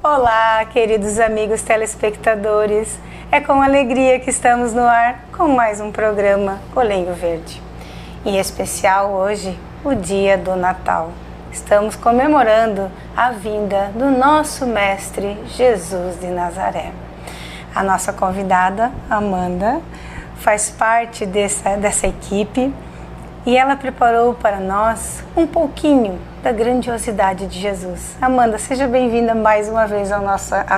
Olá, queridos amigos telespectadores. É com alegria que estamos no ar com mais um programa O Lenho Verde. Em especial hoje, o dia do Natal. Estamos comemorando a vinda do nosso Mestre Jesus de Nazaré. A nossa convidada, Amanda, faz parte dessa equipe e ela preparou para nós um pouquinho da grandiosidade de Jesus. Amanda, seja bem-vinda mais uma vez à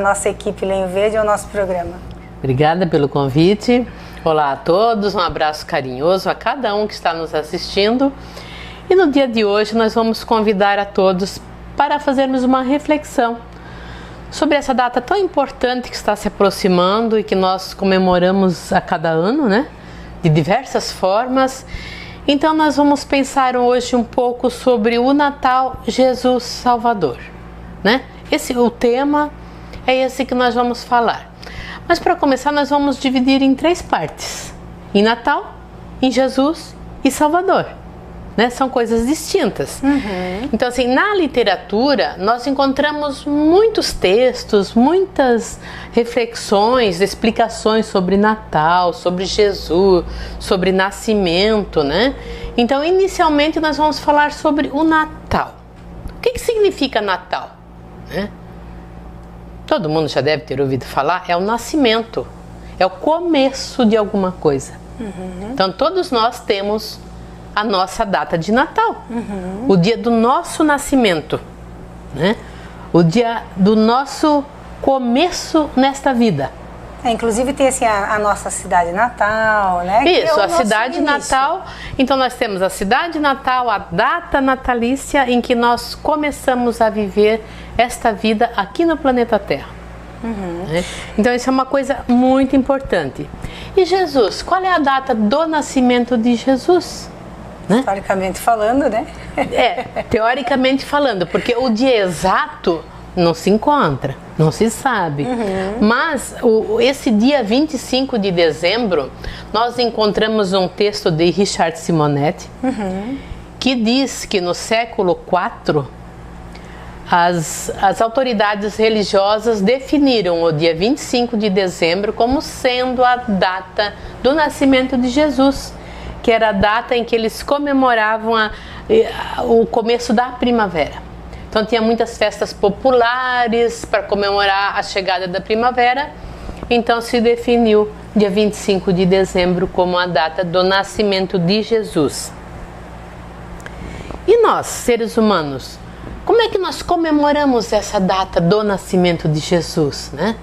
nossa equipe Lenho Verde, ao nosso programa. Obrigada pelo convite. Olá a todos, um abraço carinhoso a cada um que está nos assistindo. E no dia de hoje nós vamos convidar a todos para fazermos uma reflexão sobre essa data tão importante que está se aproximando e que nós comemoramos a cada ano, né? De diversas formas. Então nós vamos pensar hoje um pouco sobre o Natal Jesus Salvador, né? O tema é esse que nós vamos falar. Mas para começar nós vamos dividir em 3 partes: em Natal, em Jesus e Salvador, né? São coisas distintas. Então assim, na literatura nós encontramos muitos textos, muitas reflexões, explicações sobre Natal, sobre Jesus, sobre nascimento, né? Então inicialmente nós vamos falar sobre o Natal. O que significa Natal, né? Todo mundo já deve ter ouvido falar, é o nascimento, é o começo de alguma coisa. Então todos nós temos a nossa data de Natal, o dia do nosso nascimento, né? O dia do nosso começo nesta vida. Inclusive tem assim a nossa cidade natal, né? Isso, a cidade natal. Então nós temos a cidade natal, a data natalícia em que nós começamos a viver esta vida aqui no planeta Terra. Né? Então isso é uma coisa muito importante. E Jesus, qual é a data do nascimento de Jesus? Né? Teoricamente falando, né? Teoricamente falando, porque o dia exato não se encontra, não se sabe. Mas esse dia 25 de dezembro, nós encontramos um texto de Richard Simonetti, que diz que no século IV, as autoridades religiosas definiram o dia 25 de dezembro como sendo a data do nascimento de Jesus, que era a data em que eles comemoravam o começo da primavera. Então tinha muitas festas populares para comemorar a chegada da primavera. Então se definiu dia 25 de dezembro como a data do nascimento de Jesus. E nós, seres humanos, como é que nós comemoramos essa data do nascimento de Jesus, né?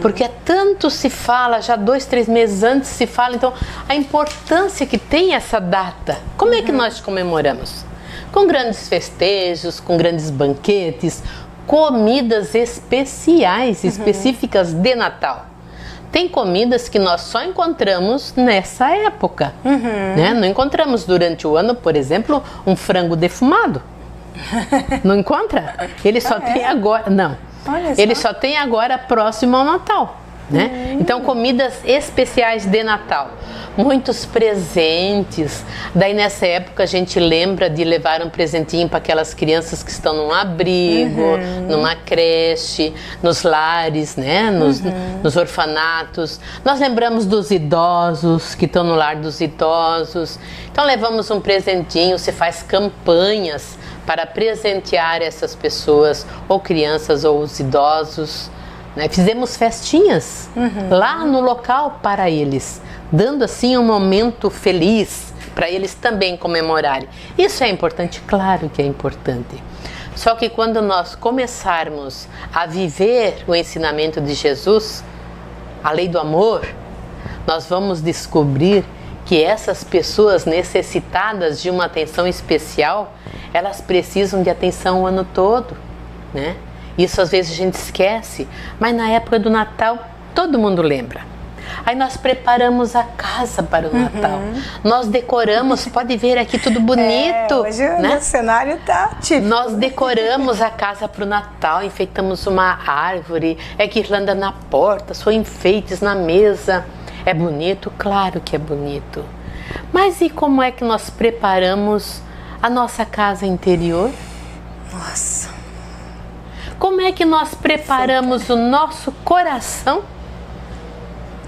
Porque tanto se fala, já 2, 3 meses antes se fala, então a importância que tem essa data. Como é que nós comemoramos? Com grandes festejos, com grandes banquetes, comidas especiais, específicas de Natal. Tem comidas que nós só encontramos nessa época, né? Não encontramos durante o ano, por exemplo, um frango defumado. Não encontra? Ele só tem agora, não. Ele só tem agora próximo ao Natal, né? Então comidas especiais de Natal, muitos presentes. Daí nessa época a gente lembra de levar um presentinho para aquelas crianças que estão num abrigo, numa creche, nos lares, né? Nos orfanatos. Nós lembramos dos idosos que estão no lar dos idosos. Então levamos um presentinho, se faz campanhas para presentear essas pessoas, ou crianças ou os idosos, né? Fizemos festinhas lá no local para eles, dando assim um momento feliz para eles também comemorarem. Isso é importante? Claro que é importante. Só que quando nós começarmos a viver o ensinamento de Jesus, a lei do amor, nós vamos descobrir que essas pessoas necessitadas de uma atenção especial, elas precisam de atenção o ano todo, né? Isso às vezes a gente esquece, mas na época do Natal todo mundo lembra. Aí nós preparamos a casa para o Natal, nós decoramos, pode ver aqui tudo bonito. Hoje né? O cenário tá típico. Nós decoramos a casa para o Natal, enfeitamos uma árvore, guirlanda na porta, são enfeites na mesa. É bonito? Claro que é bonito. Mas e como é que nós preparamos a nossa casa interior? Nossa! como é que nós preparamos o nosso coração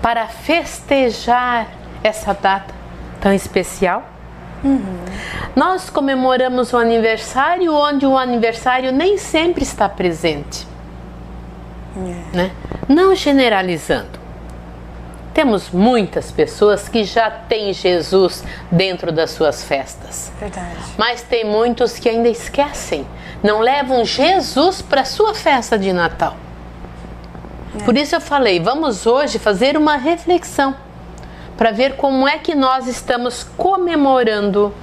para festejar essa data tão especial? Nós comemoramos o aniversário onde o aniversário nem sempre está presente, né? Não generalizando. Temos muitas pessoas que já têm Jesus dentro das suas festas. Verdade. Mas tem muitos que ainda esquecem, não levam Jesus para a sua festa de Natal. Por isso eu falei, vamos hoje fazer uma reflexão para ver como é que nós estamos comemorando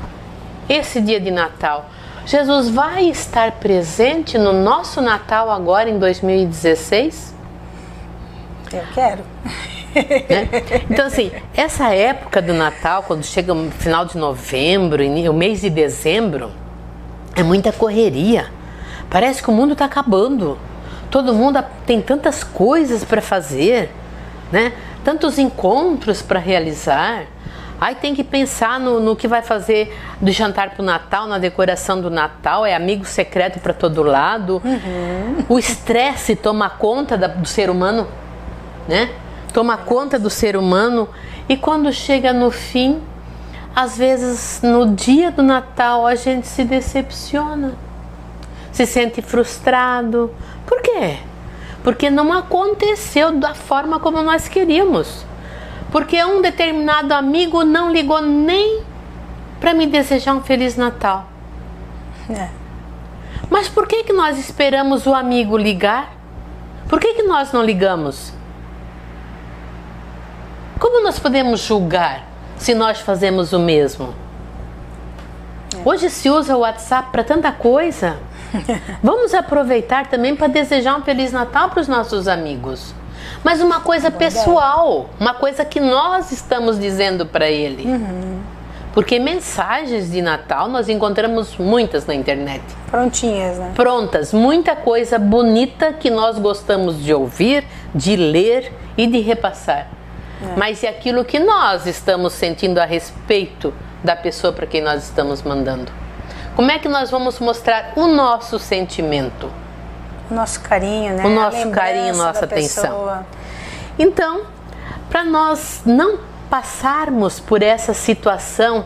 esse dia de Natal. Jesus vai estar presente no nosso Natal agora em 2016? Eu quero. Né? Então assim, essa época do Natal, quando chega o final de novembro, o mês de dezembro, é muita correria. Parece que o mundo está acabando. Todo mundo tem tantas coisas para fazer, né? Tantos encontros para realizar. Aí tem que pensar no que vai fazer do jantar para o Natal, na decoração do Natal, é amigo secreto para todo lado. O estresse toma conta do ser humano, né? Toma conta do ser humano, e quando chega no fim, às vezes no dia do Natal a gente se decepciona, se sente frustrado. Por quê? Porque não aconteceu da forma como nós queríamos. Porque um determinado amigo não ligou nem para me desejar um Feliz Natal. Mas por que nós esperamos o amigo ligar? Por que nós não ligamos? Como nós podemos julgar se nós fazemos o mesmo? Hoje se usa o WhatsApp para tanta coisa. Vamos aproveitar também para desejar um Feliz Natal para os nossos amigos. Mas uma coisa pessoal, uma coisa que nós estamos dizendo para ele. Porque mensagens de Natal nós encontramos muitas na internet. Prontinhas, né? Prontas, muita coisa bonita que nós gostamos de ouvir, de ler e de repassar. Mas e aquilo que nós estamos sentindo a respeito da pessoa para quem nós estamos mandando? Como é que nós vamos mostrar o nosso sentimento? O nosso carinho, né? O nosso carinho, nossa atenção. Então, para nós não passarmos por essa situação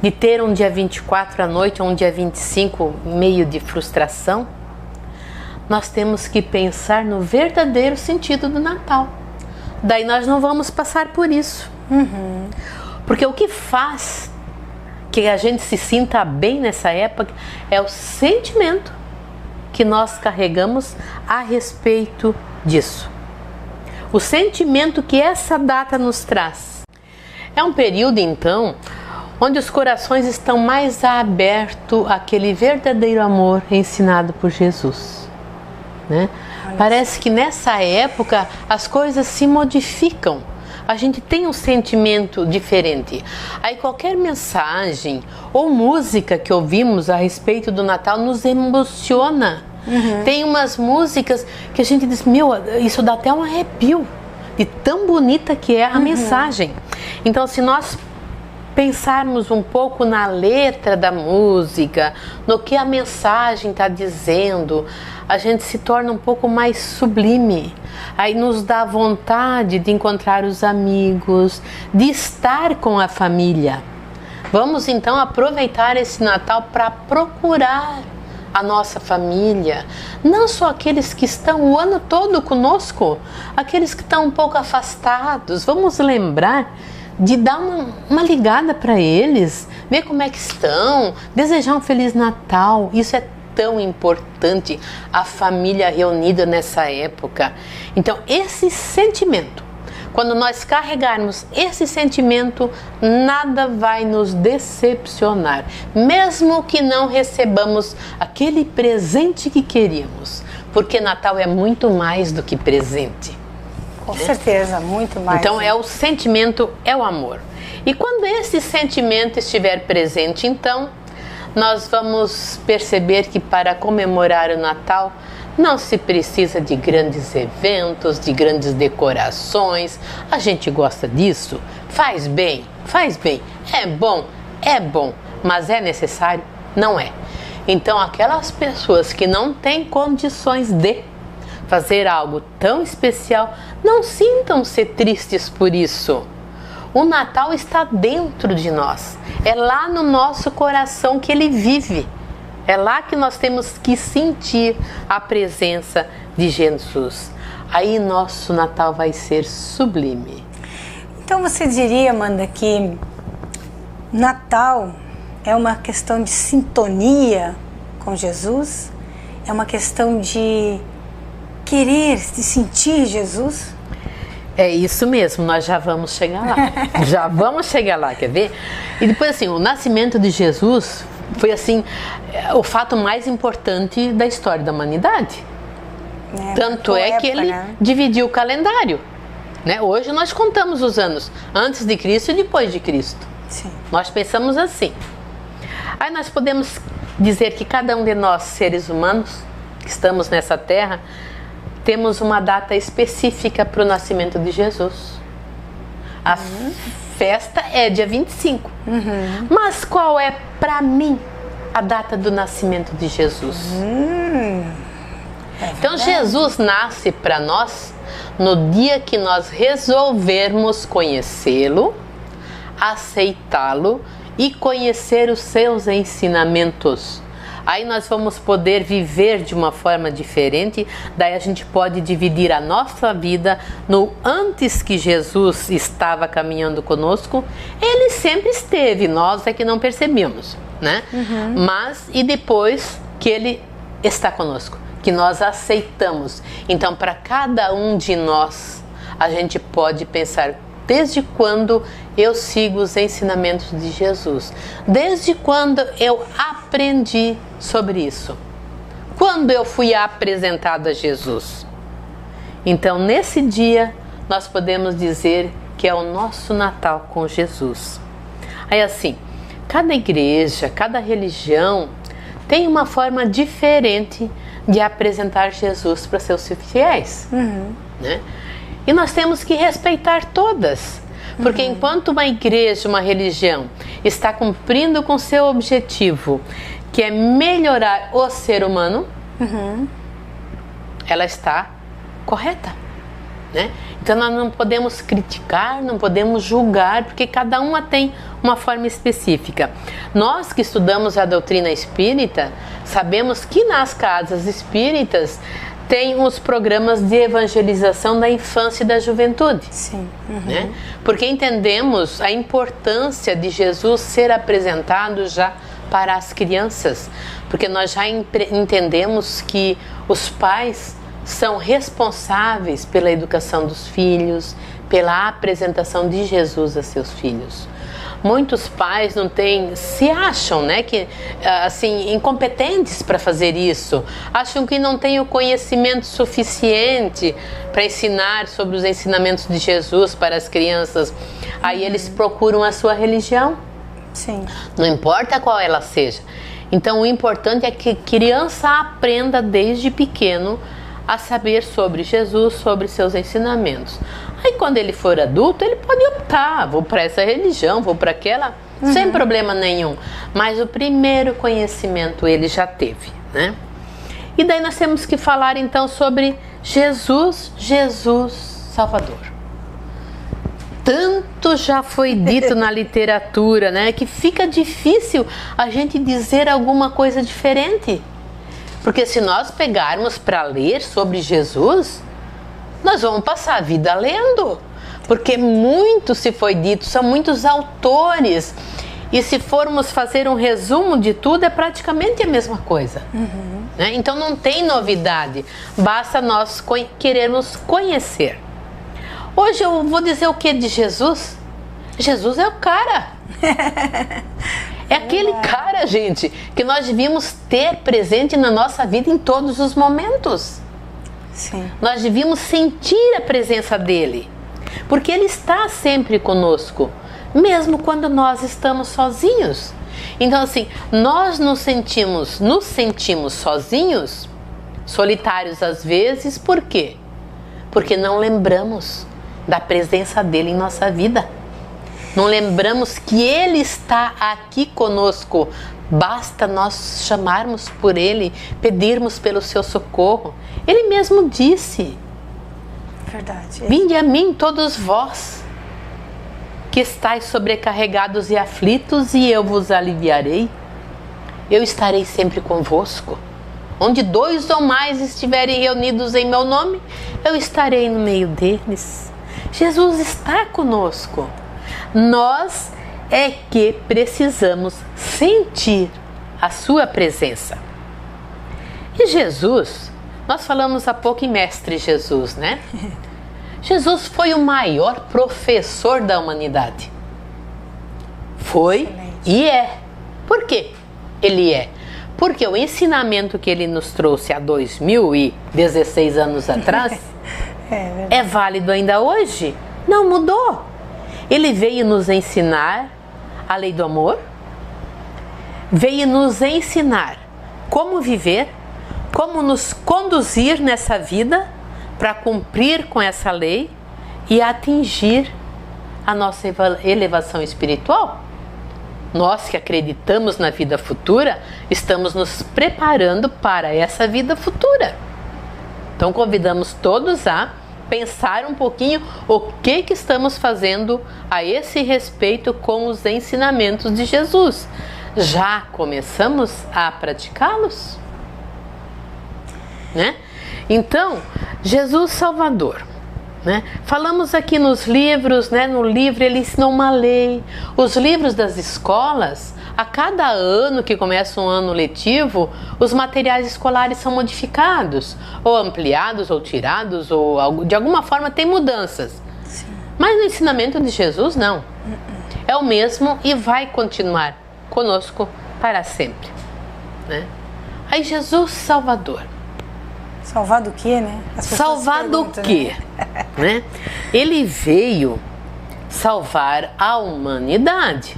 de ter um dia 24 à noite ou um dia 25 meio de frustração, nós temos que pensar no verdadeiro sentido do Natal. Daí nós não vamos passar por isso. Porque o que faz que a gente se sinta bem nessa época é o sentimento que nós carregamos a respeito disso. O sentimento que essa data nos traz. É um período, então, onde os corações estão mais abertos àquele verdadeiro amor ensinado por Jesus, né? Parece que nessa época as coisas se modificam. A gente tem um sentimento diferente. Aí qualquer mensagem ou música que ouvimos a respeito do Natal nos emociona. Tem umas músicas que a gente diz, meu, isso dá até um arrepio de tão bonita que é a mensagem. Então, se nós pensarmos um pouco na letra da música, no que a mensagem está dizendo, a gente se torna um pouco mais sublime. Aí nos dá vontade de encontrar os amigos, de estar com a família. Vamos então aproveitar esse Natal para procurar a nossa família, não só aqueles que estão o ano todo conosco, aqueles que estão um pouco afastados. Vamos lembrar de dar uma ligada para eles, ver como é que estão, desejar um Feliz Natal. Isso é tão importante, a família reunida nessa época. Então, esse sentimento, quando nós carregarmos esse sentimento, nada vai nos decepcionar, mesmo que não recebamos aquele presente que queríamos, porque Natal é muito mais do que presente. Com certeza, muito mais. Então é o sentimento, é o amor. E quando esse sentimento estiver presente, então, nós vamos perceber que para comemorar o Natal não se precisa de grandes eventos, de grandes decorações. A gente gosta disso, faz bem, é bom, mas é necessário? Não é. Então, aquelas pessoas que não têm condições de fazer algo tão especial, não sintam-se tristes por isso. O Natal está dentro de nós. É lá no nosso coração que ele vive. É lá que nós temos que sentir a presença de Jesus. Aí nosso Natal vai ser sublime. Então você diria, Amanda, que Natal é uma questão de sintonia com Jesus? É uma questão de querer, de sentir Jesus? É isso mesmo, nós já vamos chegar lá. Já vamos chegar lá, quer ver? E depois assim, o nascimento de Jesus foi assim, o fato mais importante da história da humanidade. Tanto é que ele dividiu o calendário. Né? Hoje nós contamos os anos antes de Cristo e depois de Cristo. Sim. Nós pensamos assim. Aí nós podemos dizer que cada um de nós, seres humanos, que estamos nessa terra, temos uma data específica para o nascimento de Jesus. A festa é dia 25. Mas qual é, para mim, a data do nascimento de Jesus? Então, Jesus nasce para nós no dia que nós resolvermos conhecê-lo, aceitá-lo e conhecer os seus ensinamentos. Aí nós vamos poder viver de uma forma diferente, daí a gente pode dividir a nossa vida no antes que Jesus estava caminhando conosco, ele sempre esteve, nós é que não percebemos, né? Mas e depois que ele está conosco, que nós aceitamos. Então, para cada um de nós, a gente pode pensar, desde quando eu sigo os ensinamentos de Jesus? Desde quando eu aprendi sobre isso? Quando eu fui apresentado a Jesus? Então, nesse dia, nós podemos dizer que é o nosso Natal com Jesus. Aí assim, cada igreja, cada religião tem uma forma diferente de apresentar Jesus para seus fiéis, né? E nós temos que respeitar todas, porque enquanto uma igreja, uma religião está cumprindo com seu objetivo, que é melhorar o ser humano, ela está correta, né? Então nós não podemos criticar, não podemos julgar, porque cada uma tem uma forma específica. Nós que estudamos a doutrina espírita, sabemos que nas casas espíritas tem os programas de evangelização da infância e da juventude. Sim. Né? Porque entendemos a importância de Jesus ser apresentado já para as crianças, porque nós já entendemos que os pais são responsáveis pela educação dos filhos, pela apresentação de Jesus a seus filhos. Muitos pais não têm, se acham, né, que assim, incompetentes para fazer isso, acham que não têm o conhecimento suficiente para ensinar sobre os ensinamentos de Jesus para as crianças. Aí eles procuram a sua religião. Sim. Não importa qual ela seja. Então o importante é que a criança aprenda desde pequeno a saber sobre Jesus, sobre seus ensinamentos. Aí quando ele for adulto, ele pode optar, vou para essa religião, vou para aquela, sem problema nenhum. Mas o primeiro conhecimento ele já teve, né? E daí nós temos que falar então sobre Jesus, Jesus Salvador. Tanto já foi dito na literatura, né, que fica difícil a gente dizer alguma coisa diferente. Porque se nós pegarmos para ler sobre Jesus, nós vamos passar a vida lendo. Porque muito se foi dito, são muitos autores. E se formos fazer um resumo de tudo, é praticamente a mesma coisa. Né? Então não tem novidade, basta nós querermos conhecer. Hoje eu vou dizer o que de Jesus? Jesus é o cara. É aquele cara, gente, que nós devíamos ter presente na nossa vida em todos os momentos. Sim. Nós devíamos sentir a presença dele, porque ele está sempre conosco, mesmo quando nós estamos sozinhos. Então assim, nós nos sentimos sozinhos, solitários às vezes, por quê? Porque não lembramos da presença dele em nossa vida. Não lembramos que Ele está aqui conosco. Basta nós chamarmos por Ele, pedirmos pelo seu socorro. Ele mesmo disse: Verdade. vinde a mim todos vós, que estáis sobrecarregados e aflitos, e eu vos aliviarei. Eu estarei sempre convosco. Onde 2 ou mais estiverem reunidos em meu nome, eu estarei no meio deles. Jesus está conosco. Nós é que precisamos sentir a sua presença. E Jesus, nós falamos há pouco em Mestre Jesus, né? Jesus foi o maior professor da humanidade. Foi. Excelente. E é. Por quê? Ele é. Porque o ensinamento que ele nos trouxe há 2016 anos atrás é válido ainda hoje. Não mudou. Ele veio nos ensinar a lei do amor, veio nos ensinar como viver, como nos conduzir nessa vida para cumprir com essa lei e atingir a nossa elevação espiritual. Nós que acreditamos na vida futura, estamos nos preparando para essa vida futura. Então convidamos todos a pensar um pouquinho o que estamos fazendo a esse respeito com os ensinamentos de Jesus. Já começamos a praticá-los? Né? Então, Jesus Salvador. Né? Falamos aqui nos livros, né? No livro ele ensinou uma lei. Os livros das escolas, a cada ano que começa um ano letivo, os materiais escolares são modificados, ou ampliados, ou tirados, ou de alguma forma tem mudanças. Sim. Mas no ensinamento de Jesus, não. É o mesmo e vai continuar conosco para sempre. Né? Aí Jesus Salvador. Salvar do quê, né? Salvar do quê? Né? Ele veio salvar a humanidade.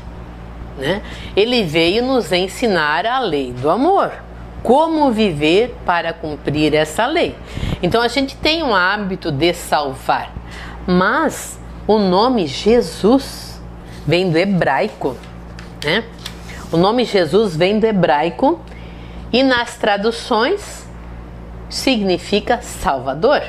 Né? Ele veio nos ensinar a lei do amor. Como viver para cumprir essa lei. Então a gente tem um hábito de salvar. Mas o nome Jesus vem do hebraico. Né? O nome Jesus vem do hebraico e nas traduções significa Salvador.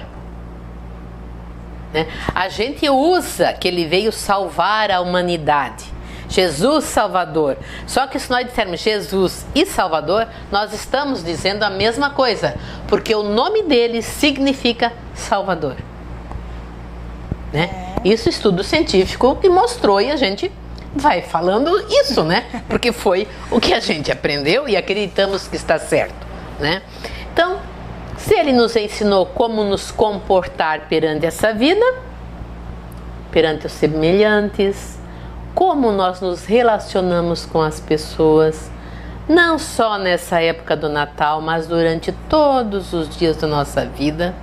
Né? A gente usa que ele veio salvar a humanidade. Jesus Salvador. Só que se nós dissermos Jesus e Salvador, nós estamos dizendo a mesma coisa, porque o nome dele significa Salvador. Né? Isso estudo científico que mostrou e a gente vai falando isso, né? Porque foi o que a gente aprendeu e acreditamos que está certo, né? Então, se ele nos ensinou como nos comportar perante essa vida, perante os semelhantes, como nós nos relacionamos com as pessoas, não só nessa época do Natal, mas durante todos os dias da nossa vida.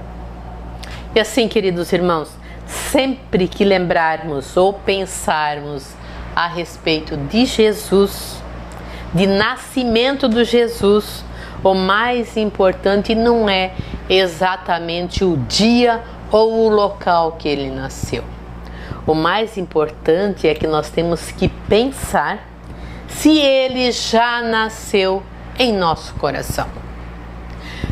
E assim, queridos irmãos, sempre que lembrarmos ou pensarmos a respeito de Jesus, de nascimento do Jesus, o mais importante não é exatamente o dia ou o local que ele nasceu. O mais importante é que nós temos que pensar se ele já nasceu em nosso coração.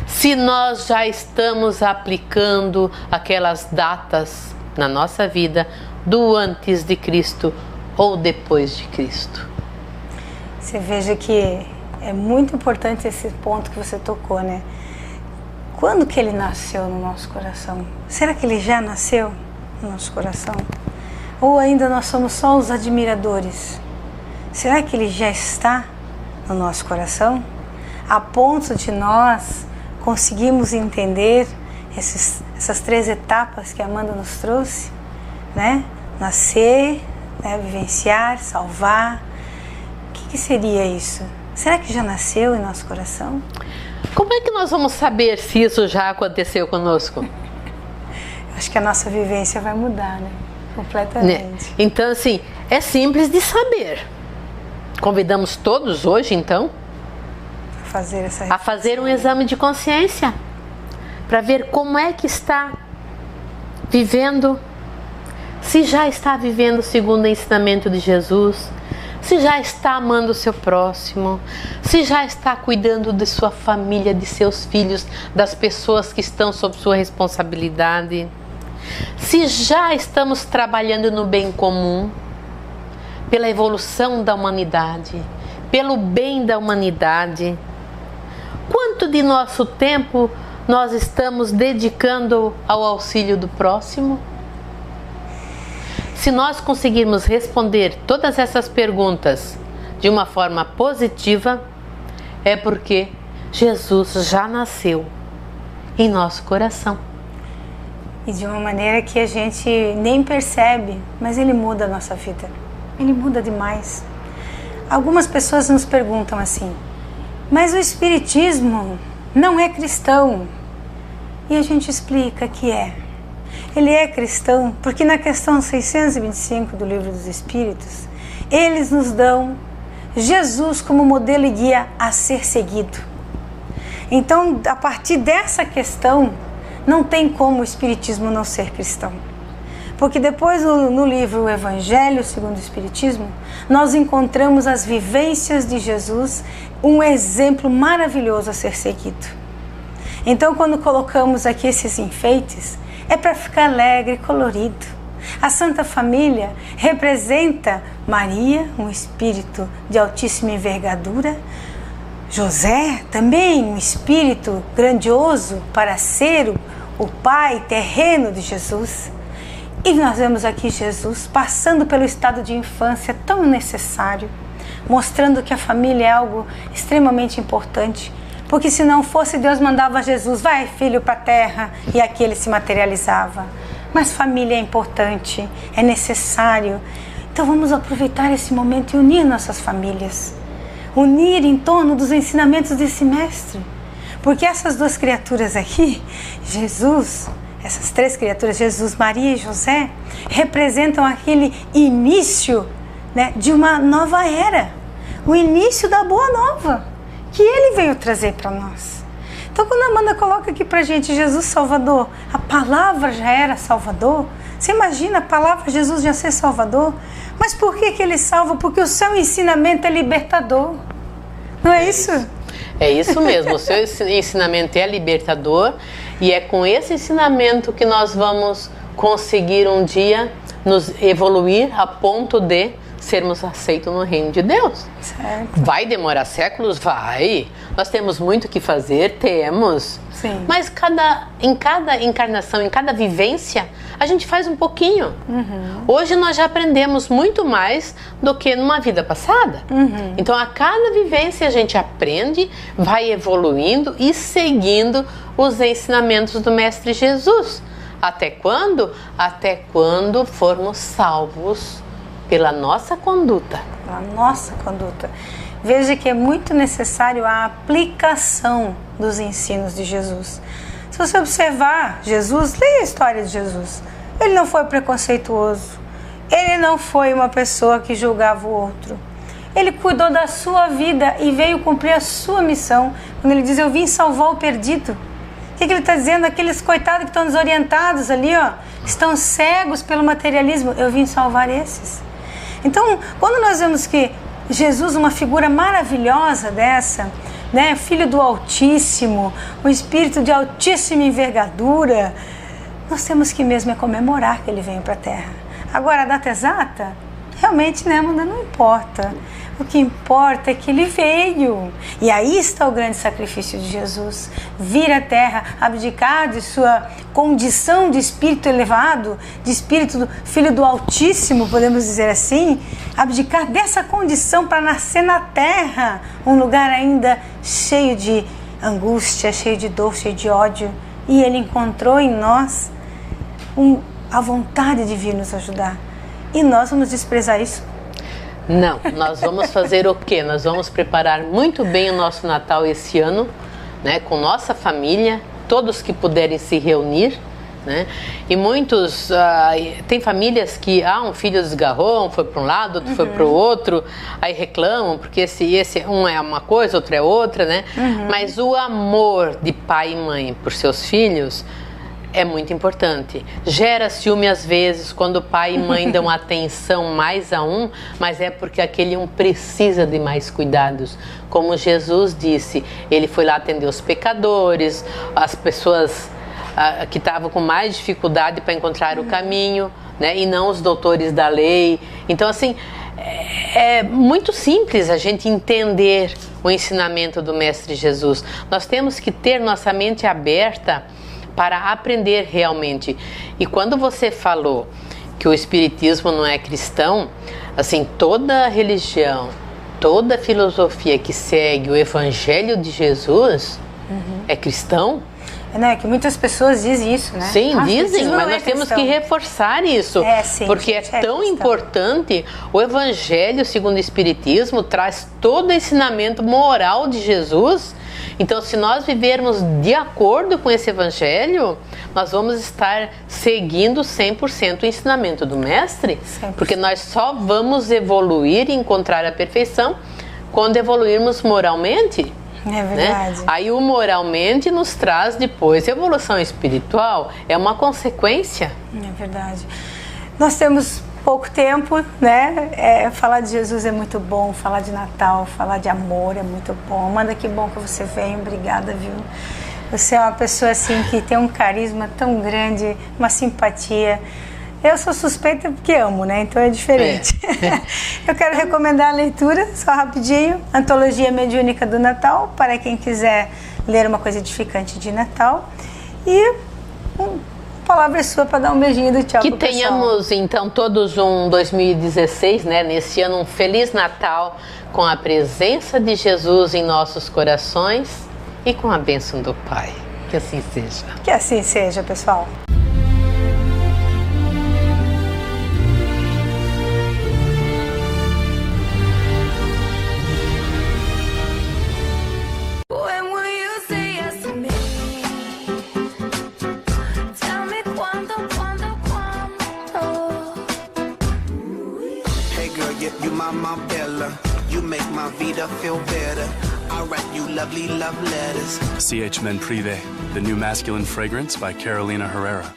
Se nós já estamos aplicando aquelas datas na nossa vida do antes de Cristo ou depois de Cristo. Você veja que é muito importante esse ponto que você tocou, né? Quando que ele nasceu no nosso coração? Será que ele já nasceu no nosso coração? Ou ainda nós somos só os admiradores? Será que ele já está no nosso coração? A ponto de nós conseguirmos entender essas 3 etapas que a Amanda nos trouxe, né? Nascer, né? Vivenciar, salvar. O que seria isso? Será que já nasceu em nosso coração? Como é que nós vamos saber se isso já aconteceu conosco? Acho que a nossa vivência vai mudar, né? Completamente. Né? Então, assim, é simples de saber. Convidamos todos hoje, então, a fazer um exame de consciência para ver como é que está vivendo, se já está vivendo segundo o ensinamento de Jesus, se já está amando o seu próximo, se já está cuidando de sua família, de seus filhos, das pessoas que estão sob sua responsabilidade, se já estamos trabalhando no bem comum, pela evolução da humanidade, pelo bem da humanidade. Quanto de nosso tempo nós estamos dedicando ao auxílio do próximo? Se nós conseguirmos responder todas essas perguntas de uma forma positiva, é porque Jesus já nasceu em nosso coração. E de uma maneira que a gente nem percebe, mas Ele muda a nossa vida. Ele muda demais. Algumas pessoas nos perguntam assim, mas o Espiritismo não é cristão. E a gente explica que é. Ele é cristão porque na questão 625 do Livro dos Espíritos, eles nos dão Jesus como modelo e guia a ser seguido. Então, a partir dessa questão, não tem como o Espiritismo não ser cristão. Porque depois no livro Evangelho segundo o Espiritismo, nós encontramos as vivências de Jesus, um exemplo maravilhoso a ser seguido. Então, quando colocamos aqui esses enfeites, é para ficar alegre e colorido. A Santa Família representa Maria, um espírito de altíssima envergadura, José, também um espírito grandioso para ser o pai terreno de Jesus. E nós vemos aqui Jesus passando pelo estado de infância tão necessário, mostrando que a família é algo extremamente importante, porque se não fosse, Deus mandava Jesus, vai filho para a terra, e aqui ele se materializava. Mas família é importante, é necessário. Então vamos aproveitar esse momento e unir nossas famílias, unir em torno dos ensinamentos desse mestre, porque essas duas criaturas aqui, Jesus, essas três criaturas, Jesus, Maria e José, representam aquele início, né, de uma nova era, o início da boa nova, que ele veio trazer para nós. Então, quando a Amanda coloca aqui para a gente, Jesus Salvador, a palavra já era Salvador, você imagina a palavra Jesus já ser Salvador? Mas por que ele salva? Porque o seu ensinamento é libertador, não é isso? É isso mesmo, o seu ensinamento é libertador e é com esse ensinamento que nós vamos conseguir um dia nos evoluir a ponto de sermos aceitos no reino de Deus. Certo. Vai demorar séculos? Vai. Nós temos muito o que fazer, temos. Sim. Mas em cada encarnação, em cada vivência, a gente faz um pouquinho. Hoje nós já aprendemos muito mais do que numa vida passada. Então a cada vivência a gente aprende, vai evoluindo e seguindo os ensinamentos do Mestre Jesus. Até quando? Até quando formos salvos pela nossa conduta. A nossa conduta. Veja que é muito necessário a aplicação dos ensinos de Jesus. Se você observar Jesus, leia a história de Jesus. Ele não foi preconceituoso. Ele não foi uma pessoa que julgava o outro. Ele cuidou da sua vida e veio cumprir a sua missão. Quando ele diz, eu vim salvar o perdido. O que ele está dizendo? Aqueles coitados que estão desorientados ali, ó, estão cegos pelo materialismo. Eu vim salvar esses. Então, quando nós vemos que Jesus, uma figura maravilhosa dessa, né, filho do Altíssimo, um espírito de altíssima envergadura, nós temos que mesmo comemorar que ele veio para a Terra. Agora, a data exata, realmente, né, Amanda, não importa. O que importa é que ele veio. E aí está o grande sacrifício de Jesus. Vir à Terra, abdicar de sua condição de espírito elevado, de espírito do Filho do Altíssimo, podemos dizer assim, abdicar dessa condição para nascer na Terra, um lugar ainda cheio de angústia, cheio de dor, cheio de ódio. E ele encontrou em nós a vontade de vir nos ajudar. E nós vamos desprezar isso? Não, nós vamos fazer o quê? Nós vamos preparar muito bem o nosso Natal esse ano, né, com nossa família, todos que puderem se reunir, né? E muitos, tem famílias que um filho desgarrou, um foi para um lado, outro foi para o outro, aí reclamam, porque esse um é uma coisa, outro é outra, né? Mas o amor de pai e mãe por seus filhos é muito importante. Gera ciúme às vezes quando pai e mãe dão atenção mais a um, mas é porque aquele um precisa de mais cuidados. Como Jesus disse, ele foi lá atender os pecadores, as pessoas que estavam com mais dificuldade para encontrar o caminho, né? E não os doutores da lei. Então, assim, é muito simples a gente entender o ensinamento do Mestre Jesus. Nós temos que ter nossa mente aberta para aprender realmente. E quando você falou que o Espiritismo não é cristão, assim, toda religião, toda filosofia que segue o Evangelho de Jesus é cristão. Não, é que muitas pessoas dizem isso, né? Sim, dizem, mas nós temos que reforçar isso, sim, porque é tão importante. O Evangelho, segundo o Espiritismo, traz todo o ensinamento moral de Jesus. Então, se nós vivermos de acordo com esse Evangelho, nós vamos estar seguindo 100% o ensinamento do Mestre, 100%. Porque nós só vamos evoluir e encontrar a perfeição quando evoluirmos moralmente. É verdade. Né? Aí o moralmente nos traz depois evolução espiritual, é uma consequência. É verdade. Nós temos pouco tempo, né? Falar de Jesus é muito bom, falar de Natal, falar de amor é muito bom. Amanda, que bom que você veio, obrigada, viu? Você é uma pessoa assim que tem um carisma tão grande, uma simpatia. Eu sou suspeita porque amo, né? Então é diferente. Eu quero recomendar a leitura, só rapidinho, Antologia Mediúnica do Natal, para quem quiser ler uma coisa edificante de Natal. E palavra sua para dar um beijinho do tchau pro pessoal. Que tenhamos, então, todos um 2016, né? Nesse ano, um Feliz Natal, com a presença de Jesus em nossos corações e com a bênção do Pai. Que assim seja. Que assim seja, pessoal. My Bella, you make my vida feel better. I write you lovely love letters. CH Men Privé, the new masculine fragrance by Carolina Herrera.